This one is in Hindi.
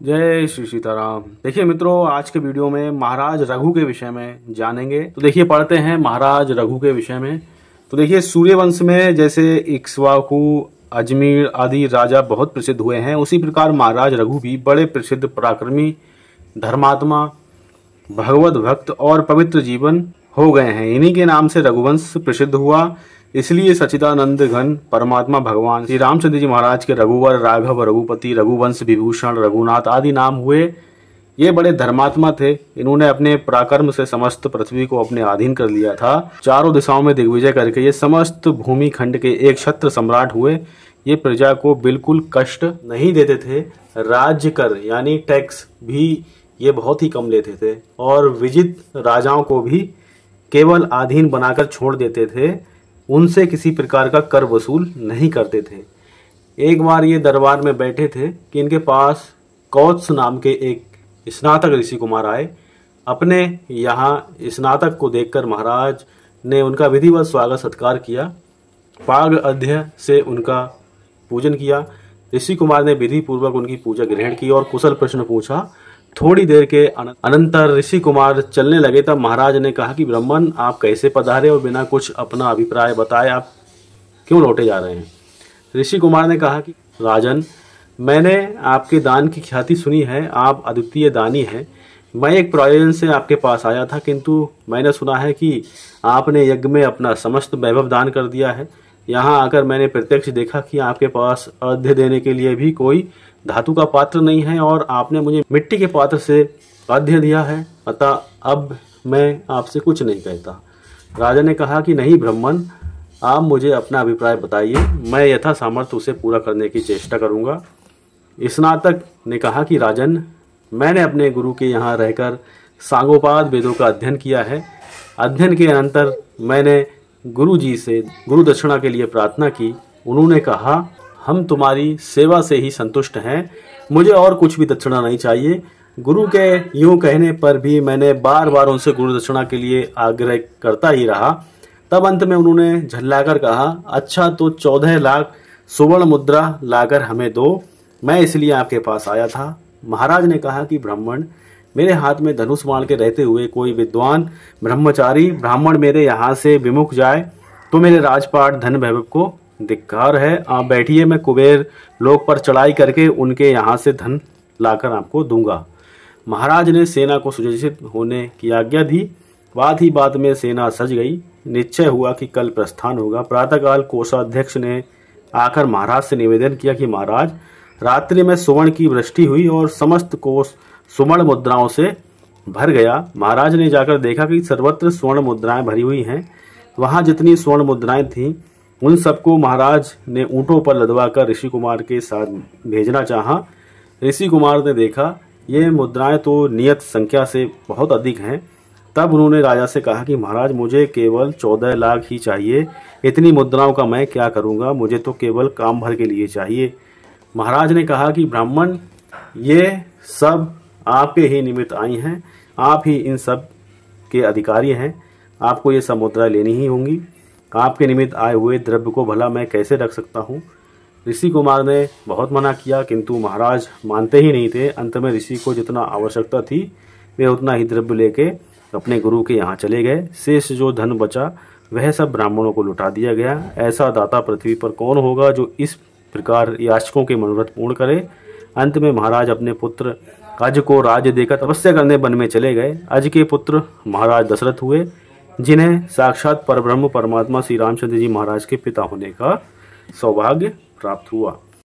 जय श्री सीताराम। देखिए मित्रों, आज के वीडियो में महाराज रघु के विषय में जानेंगे। तो देखिए पढ़ते हैं महाराज रघु के विषय में। तो देखिए सूर्यवंश में जैसे इक्ष्वाकु, अजमेर आदि राजा बहुत प्रसिद्ध हुए हैं, उसी प्रकार महाराज रघु भी बड़े प्रसिद्ध, पराक्रमी, धर्मात्मा, भगवत भक्त और पवित्र जीवन हो गए हैं। इन्हीं के नाम से रघुवंश प्रसिद्ध हुआ। इसलिए सच्चिदानंद घन परमात्मा भगवान श्री रामचंद्र जी महाराज के रघुवर, राघव, रघुपति, रघुवंश, विभूषण, रघुनाथ आदि नाम हुए। ये बड़े धर्मात्मा थे। इन्होंने अपने पराक्रम से समस्त पृथ्वी को अपने अधीन कर लिया था। चारों दिशाओं में दिग्विजय करके ये समस्त भूमि खंड के एक छत्र सम्राट हुए। ये प्रजा को बिल्कुल कष्ट नहीं देते थे। राज्य कर यानी टैक्स भी ये बहुत ही कम लेते थे और विजित राजाओं को भी केवल अधीन बनाकर छोड़ देते थे। उनसे किसी प्रकार का कर वसूल नहीं करते थे। एक बार ये दरबार में बैठे थे कि इनके पास कौत्स नाम के एक स्नातक ऋषि कुमार आए। अपने यहाँ स्नातक को देखकर महाराज ने उनका विधिवत स्वागत सत्कार किया, पाग अध्यय से उनका पूजन किया। ऋषि कुमार ने विधि पूर्वक उनकी पूजा ग्रहण की और कुशल प्रश्न पूछा। थोड़ी देर के अनंतर ऋषि कुमार चलने लगे। तब महाराज ने कहा कि ब्राह्मण, आप कैसे पधारे और बिना कुछ अपना अभिप्राय बताए आप क्यों लौटे जा रहे हैं? ऋषि कुमार ने कहा कि राजन, मैंने आपके दान की ख्याति सुनी है, आप अद्वितीय दानी हैं। मैं एक प्रयोजन से आपके पास आया था, किंतु मैंने सुना है कि आपने यज्ञ में अपना समस्त वैभव दान कर दिया है। यहाँ आकर मैंने प्रत्यक्ष देखा कि आपके पास अर्घ्य देने के लिए भी कोई धातु का पात्र नहीं है और आपने मुझे मिट्टी के पात्र से अर्घ्य दिया है। अतः अब मैं आपसे कुछ नहीं कहता। राजा ने कहा कि नहीं ब्राह्मण, आप मुझे अपना अभिप्राय बताइए, मैं यथा सामर्थ्य उसे पूरा करने की चेष्टा करूंगा। स्नातक ने कहा कि राजन, मैंने अपने गुरु के यहाँ रहकर सांगोपाद वेदों का अध्ययन किया है। अध्ययन के अनंतर मैंने गुरु जी से गुरु दक्षिणा के लिए प्रार्थना की। उन्होंने कहा, हम तुम्हारी सेवा से ही संतुष्ट हैं, मुझे और कुछ भी दक्षिणा नहीं चाहिए। गुरु के यूं कहने पर भी मैंने बार बार उनसे गुरु दक्षिणा के लिए आग्रह करता ही रहा। तब अंत में उन्होंने झल्लाकर कहा, अच्छा तो 14 लाख सुवर्ण मुद्रा लाकर हमें दो, मैं इसलिए आपके पास आया था। महाराज ने कहा कि ब्राह्मण, मेरे हाथ में धनुष बाण के रहते हुए कोई विद्वान ब्रह्मचारी ब्राह्मण मेरे यहाँ से विमुख जाए तो मेरे राजपाट धन वैभव को धिक्कार है। आप बैठिए, मैं कुबेर लोक पर चढ़ाई करके उनके यहाँ से धन लाकर आपको दूंगा। महाराज ने सेना को सुसज्जित होने की आज्ञा दी। बात ही बात में सेना सज गई। निश्चय हुआ कि कल प्रस्थान होगा। प्रातःकाल कोषाध्यक्ष ने आकर महाराज से निवेदन किया कि महाराज, रात्रि में सुवर्ण की वृष्टि हुई और समस्त कोष सुवर्ण मुद्राओं से भर गया। महाराज ने जाकर देखा कि सर्वत्र स्वर्ण मुद्राएं भरी हुई हैं। वहां जितनी स्वर्ण मुद्राएं थीं उन सबको महाराज ने ऊंटों पर लदवाकर ऋषि कुमार के साथ भेजना चाहा। ऋषि कुमार ने देखा ये मुद्राएं तो नियत संख्या से बहुत अधिक हैं। तब उन्होंने राजा से कहा कि महाराज, मुझे केवल 14 लाख ही चाहिए। इतनी मुद्राओं का मैं क्या करूंगा, मुझे तो केवल काम भर के लिए चाहिए। महाराज ने कहा कि ब्राह्मण, ये सब आपके ही निमित्त आई हैं, आप ही इन सब के अधिकारी हैं, आपको ये सब मुद्राएं लेनी ही होंगी। आपके निमित्त आए हुए द्रव्य को भला मैं कैसे रख सकता हूँ? ऋषि कुमार ने बहुत मना किया, किंतु महाराज मानते ही नहीं थे। अंत में ऋषि को जितना आवश्यकता थी वे उतना ही द्रव्य लेके अपने गुरु के यहाँ चले गए। शेष जो धन बचा वह सब ब्राह्मणों को लुटा दिया गया। ऐसा दाता पृथ्वी पर कौन होगा जो इस प्रकार याचकों के मनोरथ पूर्ण करे? अंत में महाराज अपने पुत्र अज को राज्य देकर तपस्या करने वन में चले गए। अज के पुत्र महाराज दशरथ हुए, जिन्हें साक्षात परब्रह्म परमात्मा श्री रामचंद्र जी महाराज के पिता होने का सौभाग्य प्राप्त हुआ।